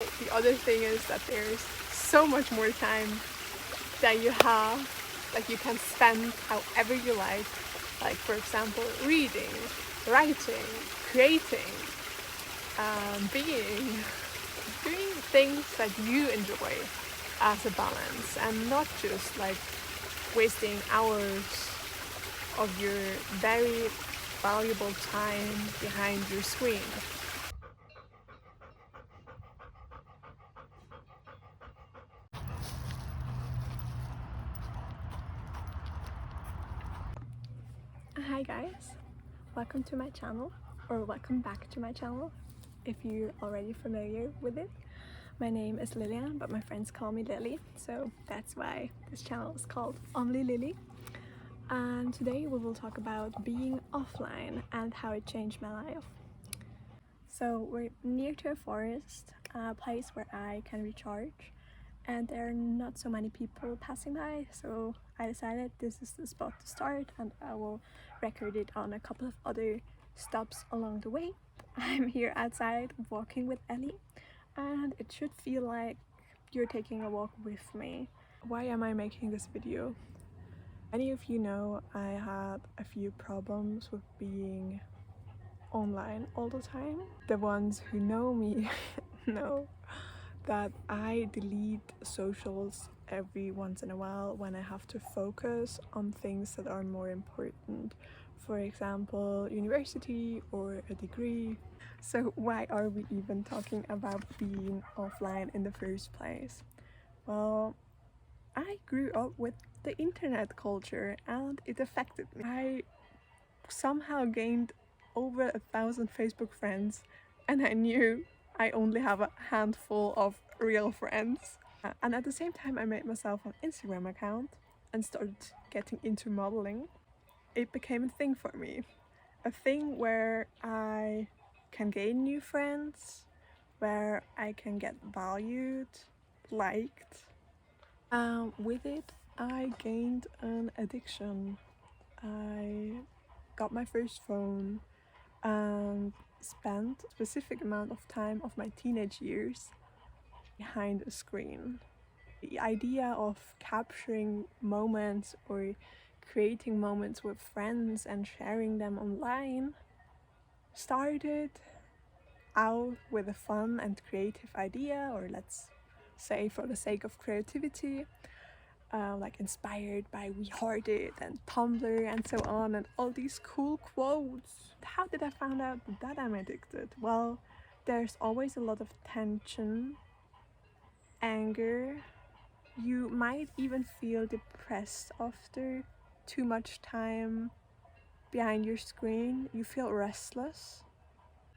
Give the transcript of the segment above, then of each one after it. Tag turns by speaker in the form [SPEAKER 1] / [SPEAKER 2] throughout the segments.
[SPEAKER 1] The other thing is that there's so much more time that you have, that you can spend however you like. Like, for example, reading, writing, creating, being, doing things that you enjoy as a balance, and not just like wasting hours of your very valuable time behind your screen. Hi guys, welcome to my channel, or welcome back to my channel if you're already familiar with it. My name is Lilian, but my friends call me Lily, so that's why this channel is called Only Lily. And today we will talk about being offline and how it changed my life. So we're near to a forest, a place where I can recharge, and there are not so many people passing by, so I decided this is the spot to start, and I will record it on a couple of other stops along the way. I'm here outside walking with Ellie, and it should feel like you're taking a walk with me. Why am I making this video? Many of you know I had a few problems with being online all the time. The ones who know me know that I delete socials every once in a while when I have to focus on things that are more important. For example, university or a degree. So why are we even talking about being offline in the first place? Well, I grew up with the internet culture and it affected me. I somehow gained over 1,000 Facebook friends, and I knew I only have a handful of real friends. And at the same time, I made myself an Instagram account and started getting into modeling. It became a thing for me, a thing where I can gain new friends, where I can get valued, liked. With it, I gained an addiction. I got my first phone and spent a specific amount of time of my teenage years behind a screen. The idea of capturing moments or creating moments with friends and sharing them online started out with a fun and creative idea, or let's say for the sake of creativity, like inspired by We Heart It and Tumblr and so on, and all these cool quotes. How did I find out that I'm addicted? Well, there's always a lot of tension, anger. You might even feel depressed after too much time behind your screen. You feel restless.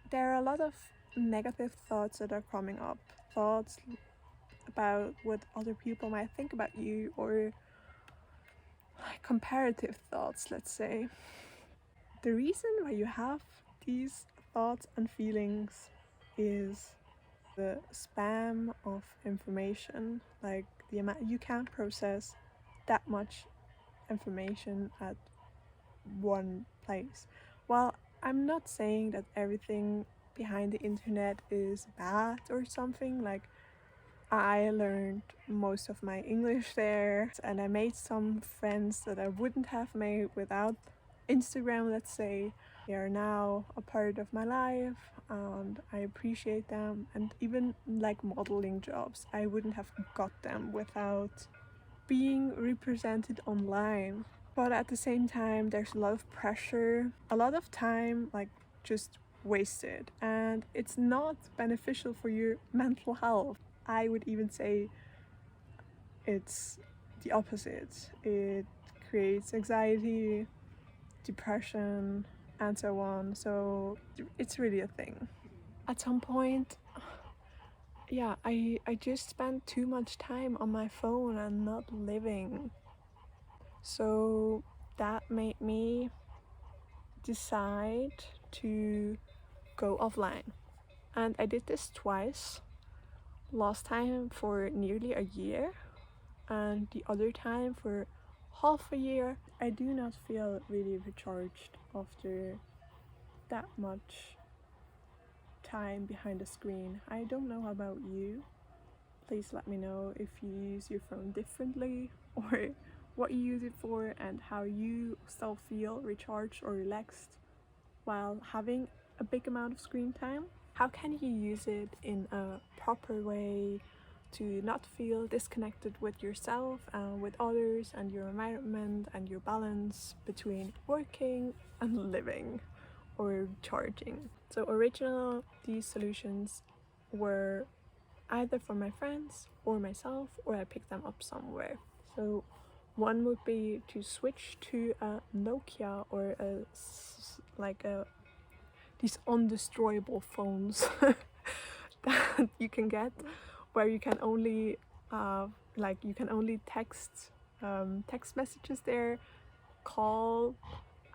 [SPEAKER 1] There are a lot of negative thoughts that are coming up. Thoughts about what other people might think about you, or comparative thoughts, let's say. The reason why you have these thoughts and feelings is the spam of information, like the amount you can't process that much information at one place. Well, I'm not saying that everything behind the internet is bad or something. Like, I learned most of my English there, and I made some friends that I wouldn't have made without Instagram, let's say. They are now a part of my life and I appreciate them. And even like modeling jobs, I wouldn't have got them without being represented online. But at the same time, there's a lot of pressure, a lot of time like just wasted, and it's not beneficial for your mental health. I would even say it's the opposite. It creates anxiety, depression, and so on. So it's really a thing. At some point, yeah, I just spent too much time on my phone and not living. So that made me decide to go offline. And I did this twice. Last time for nearly a year, and the other time for half a year. I do not feel really recharged after that much time behind the screen. I don't know about you. Please let me know if you use your phone differently, or what you use it for, and how you still feel recharged or relaxed while having a big amount of screen time. How can you use it in a proper way to not feel disconnected with yourself and with others and your environment, and your balance between working and living or charging. So originally these solutions were either from my friends or myself, or I picked them up somewhere. So one would be to switch to a Nokia or these undestroyable phones that you can get, where you can only text messages there, call,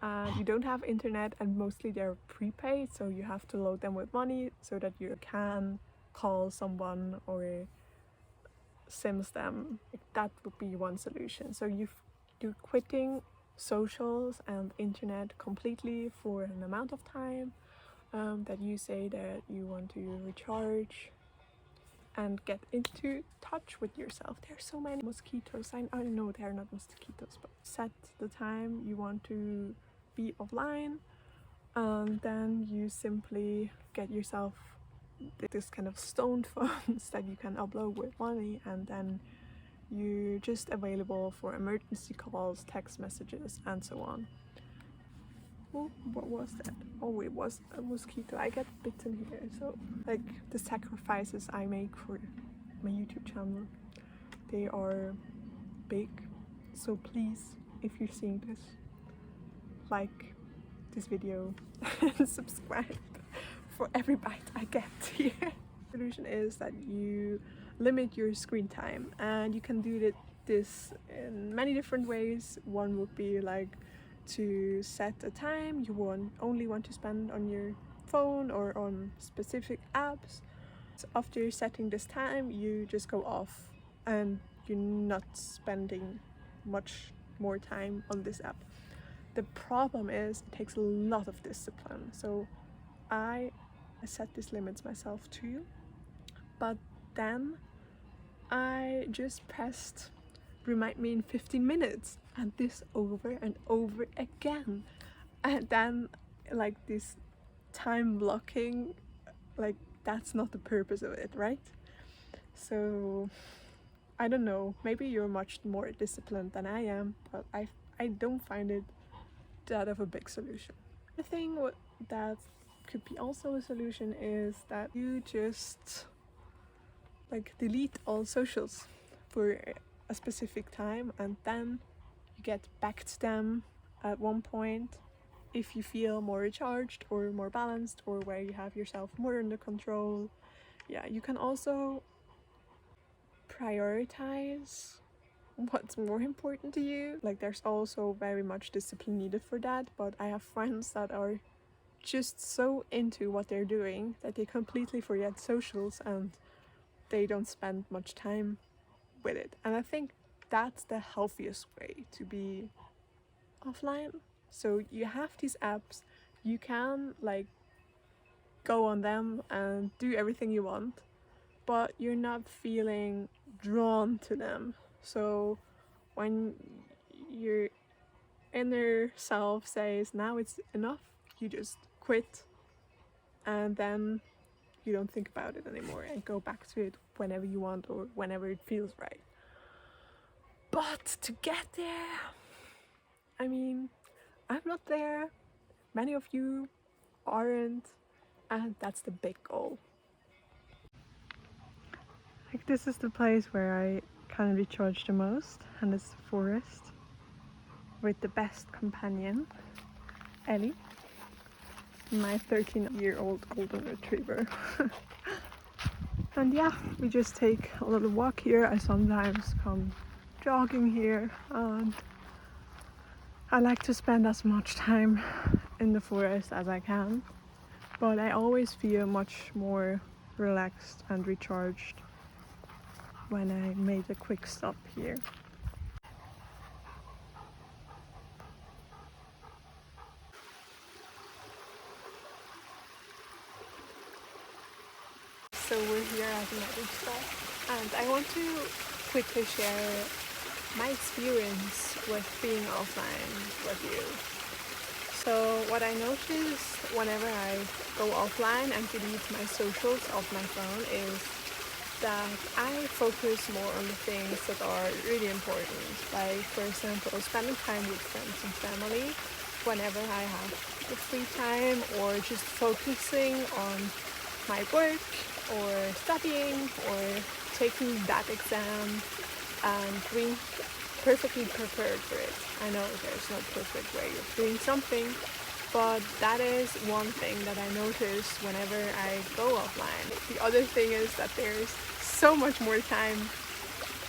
[SPEAKER 1] and you don't have internet, and mostly they're prepaid, so you have to load them with money so that you can call someone or sims them. That would be one solution. So you're quitting socials and internet completely for an amount of time that you say that you want to recharge and get into touch with yourself. There's so many mosquitoes. I know they're not mosquitoes, but set the time you want to be offline, and then you simply get yourself this kind of stoned phones that you can upload with money, and then you're just available for emergency calls, text messages, and so on. Oh, what was that? Oh, it was a mosquito. I get bitten here. So, like, the sacrifices I make for my YouTube channel, they are big. So please, if you're seeing this, like this video and subscribe for every bite I get here. The solution is that you limit your screen time, and you can do this in many different ways. One would be like to set a time you only want to spend on your phone or on specific apps. So after setting this time, you just go off and you're not spending much more time on this app. The problem is it takes a lot of discipline. So I set these limits myself too, but then I just pressed remind me in 15 minutes, and this over and over again. And then like this time blocking, like that's not the purpose of it, right? So I don't know, maybe you're much more disciplined than I am, but I don't find it that of a big solution. The thing that could be also a solution is that you just like delete all socials for a specific time, and then you get back to them at one point if you feel more recharged or more balanced, or where you have yourself more under control. Yeah, you can also prioritize what's more important to you. Like, there's also very much discipline needed for that, but I have friends that are just so into what they're doing that they completely forget socials and they don't spend much time with it. And I think that's the healthiest way to be offline. So you have these apps, you can like go on them and do everything you want, but you're not feeling drawn to them. So when your inner self says now it's enough, you just quit, and then you don't think about it anymore and go back to it whenever you want or whenever it feels right. But to get there, I mean, I'm not there, many of you aren't, and that's the big goal. Like, this is the place where I can recharge the most, and it's the forest with the best companion, Ellie, my 13-year-old golden retriever. And yeah, we just take a little walk here. I sometimes come jogging here, and I like to spend as much time in the forest as I can, but I always feel much more relaxed and recharged when I made a quick stop here. So we're here at the magic store, and I want to quickly share my experience with being offline with you. So what I noticed whenever I go offline and delete my socials off my phone is that I focus more on the things that are really important. Like, for example, spending time with friends and family whenever I have the free time, or just focusing on my work or studying or taking that exam and being perfectly prepared for it. I know there's no perfect way of doing something, but that is one thing that I notice whenever I go offline. The other thing is that there's so much more time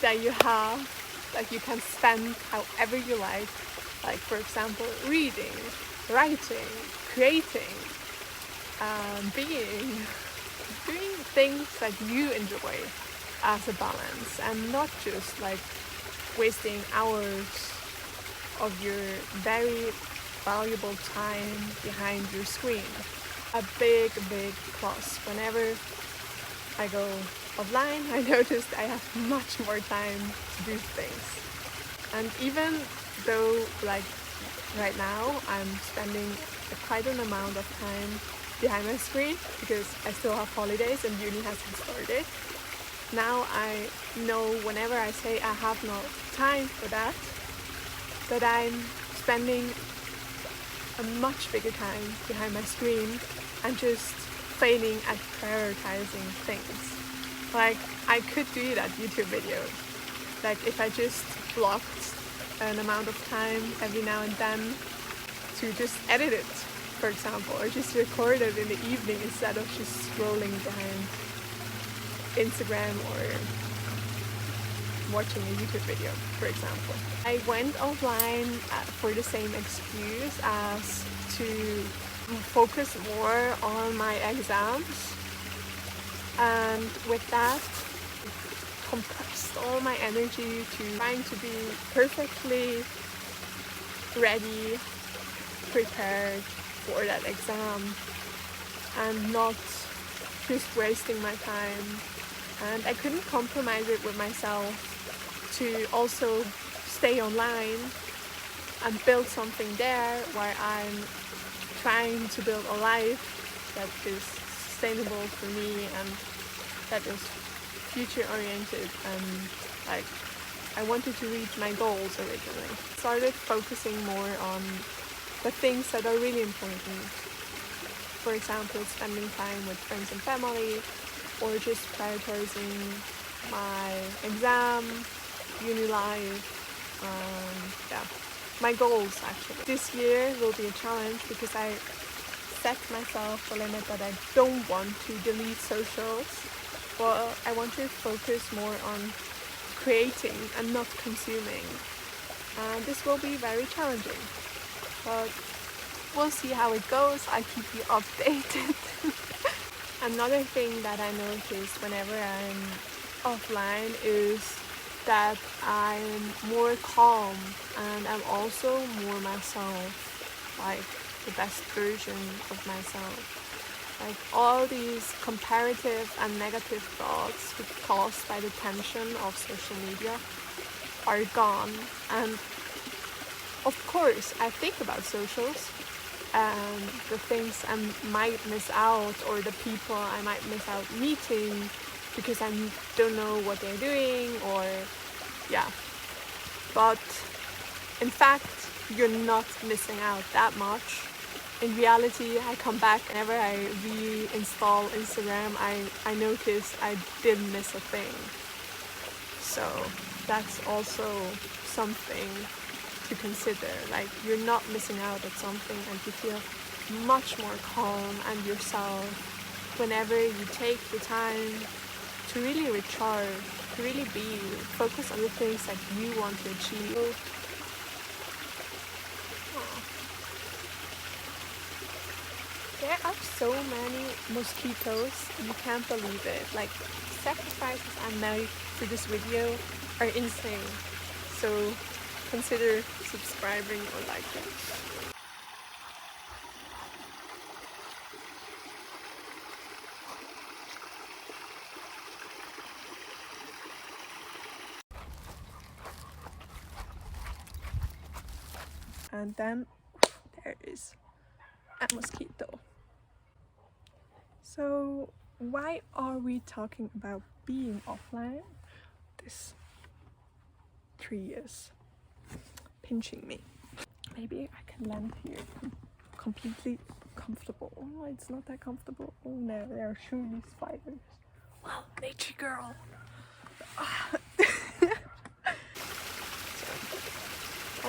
[SPEAKER 1] that you have, that you can spend however you like. Like, for example, reading, writing, creating, doing things that you enjoy as a balance, and not just like wasting hours of your very valuable time behind your screen. A big plus. Whenever I go offline, I noticed I have much more time to do things. And even though, like, right now I'm spending quite an amount of time behind my screen because I still have holidays and uni hasn't started, now I know whenever I say I have no time for that, that I'm spending a much bigger time behind my screen and just failing at prioritizing things. Like, I could do that YouTube video. Like, if I just blocked an amount of time every now and then to just edit it, for example, or just record it in the evening instead of just scrolling behind Instagram or watching a YouTube video, for example. I went offline for the same excuse as to focus more on my exams, and with that compressed all my energy to trying to be perfectly ready, prepared for that exam, and not just wasting my time. And I couldn't compromise it with myself to also stay online and build something there where I'm trying to build a life that is sustainable for me and that is future oriented, and like, I wanted to reach my goals originally. Started focusing more on the things that are really important. For example, spending time with friends and family, or just prioritizing my exam, uni life, my goals actually. This year will be a challenge because I set myself a limit that I don't want to delete socials. Well, I want to focus more on creating and not consuming. And this will be very challenging, but we'll see how it goes. I'll keep you updated. Another thing that I notice whenever I'm offline is that I'm more calm and I'm also more myself, like the best version of myself. Like, all these comparative and negative thoughts caused by the tension of social media are gone. And of course, I think about socials and the things I might miss out, or the people I might miss out meeting because I don't know what they're doing, or but in fact you're not missing out that much. In reality, I come back, whenever I reinstall Instagram, I notice I didn't miss a thing. So that's also something to consider. Like, you're not missing out at something, and you feel much more calm and yourself whenever you take the time to really recharge, to really focus on the things that you want to achieve. There are so many mosquitoes, you can't believe it. Like, sacrifices I made for this video are insane. So consider subscribing or liking. and then there is a mosquito. So why are we talking about being offline? This tree is pinching me. Maybe I can land here completely comfortable. Oh, it's not that comfortable. Oh no, there are surely spiders. Wow, nature girl.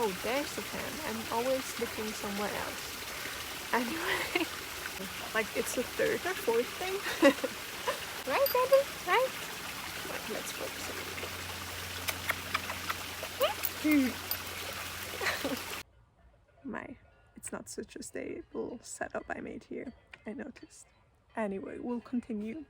[SPEAKER 1] Oh, there's the pen. I'm always looking somewhere else. Anyway, like it's the third or fourth thing. Right, baby? Right? Like, let's focus on it's not such a stable setup I made here, I noticed. Anyway, we'll continue.